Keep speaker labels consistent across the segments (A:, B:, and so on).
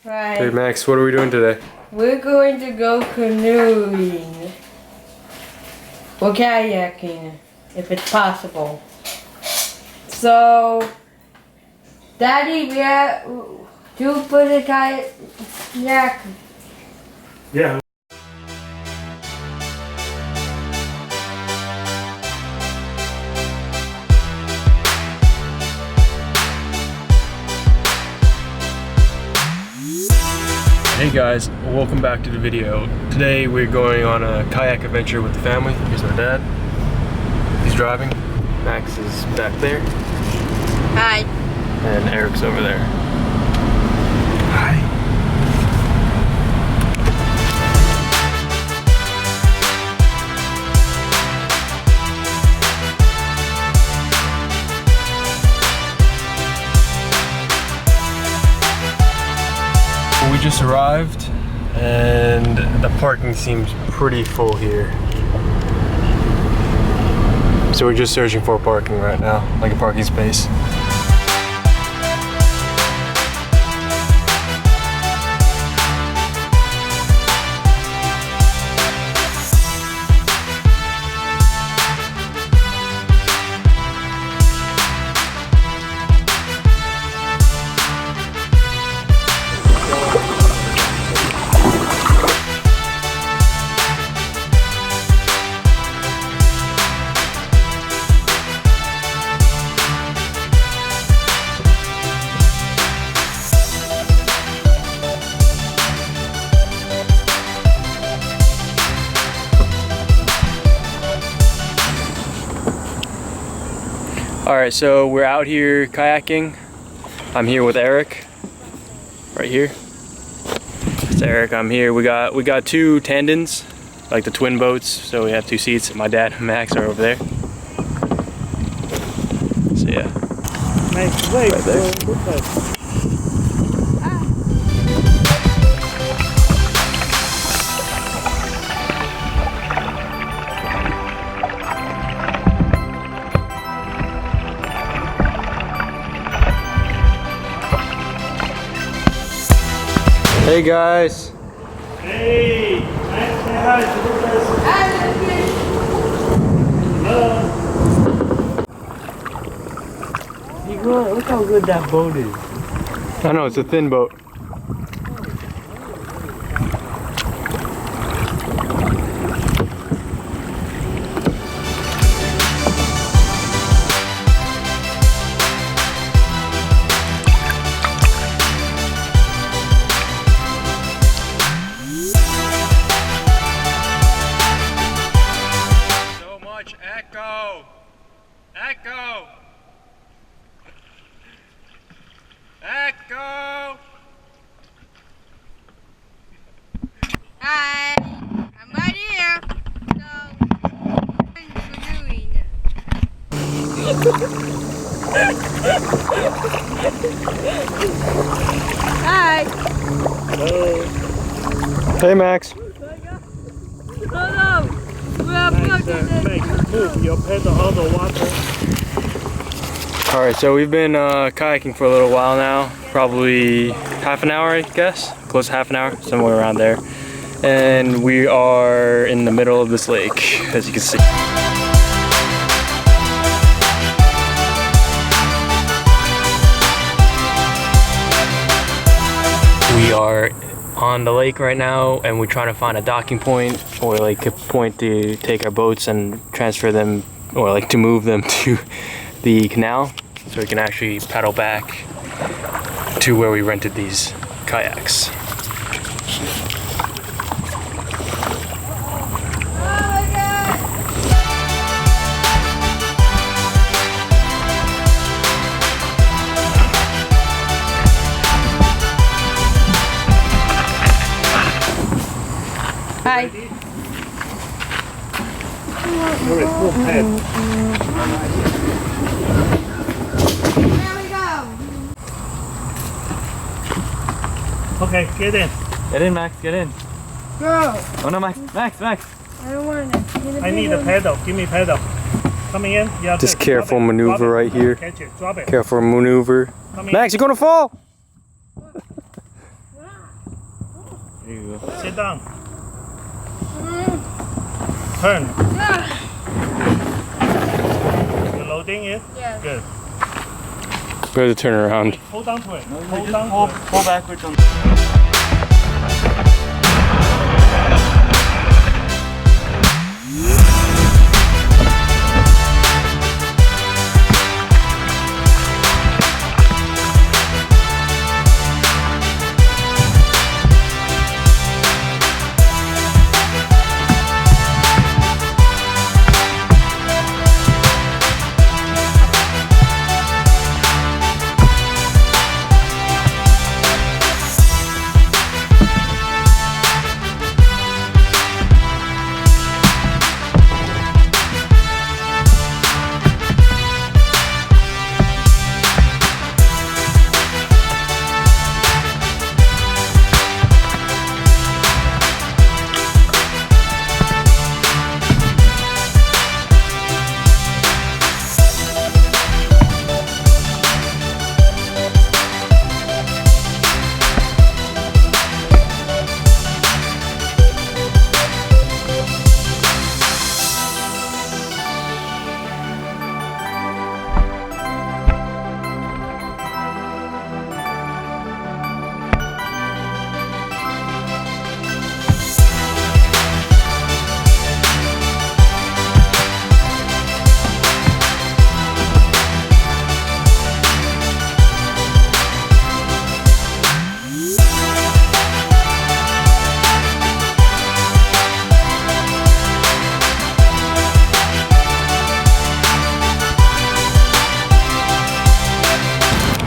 A: Right.
B: Hey Max, what are we doing today?
A: We're going to go canoeing. Or kayaking, if it's possible. So, Daddy, we have to put a kayak.
C: Yeah.
B: Hey guys, welcome back to the video. Today we're going on a kayak adventure with the family. Here's my dad. He's driving. Max is back there.
A: Hi.
B: And Eric's over there. Hi. We just arrived and the parking seems pretty full here. So we're just searching for parking right now, like a parking space. Alright, so we're out here kayaking. I'm here with Eric. Right here. It's Eric, I'm here. We got two tandons, like the twin boats, so we have two seats. My dad and Max are over there. So yeah.
C: Nice way.
B: Right there. Hey guys!
C: Hey! Nice say hi to the guys. Hello. Look how good that boat is.
B: I know, it's a thin boat.
D: Echo! Echo! Echo!
A: Hi. I'm right here. So, I'm canoeing. Hi.
C: Hello.
B: Hey Max!
A: Hello.
C: Thanks. Move your pedal on the water.
B: Alright, so we've been kayaking for a little while now. Probably half an hour, I guess. Close to half an hour, somewhere around there. And we are in the middle of this lake, as you can see. We are on the lake right now and we're trying to find a docking point or like a point to take our boats and transfer them or like to move them to the canal so we can actually paddle back to where we rented these kayaks.
A: Hi.
C: Very cool pad.
A: There we go.
C: Okay, get in.
E: Get in, Max, get in.
A: Go.
E: Oh no, Max.
A: I don't want it.
C: I need a pedal. Give me pedal. Coming in. Yeah.
B: Just careful maneuver right here.
C: Catch it. Drop it.
B: Careful maneuver. Max, you're gonna fall! Here you go.
C: Sit down. Turn. You're loading it?
A: Yes.
C: Good.
B: Better turn around.
C: Hold on to it. Hold on to it.
D: Pull backwards on.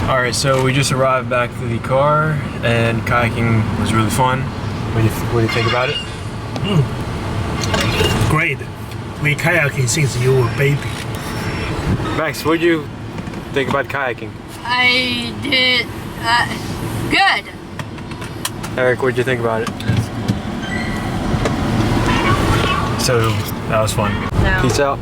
B: Alright, so we just arrived back to the car and kayaking was really fun. What do you think about it?
C: Great. We kayaking since you were a baby.
B: Max, what do you think about kayaking?
A: I did good.
B: Eric, what did you think about it? So, that was fun.
A: No.
B: Peace out.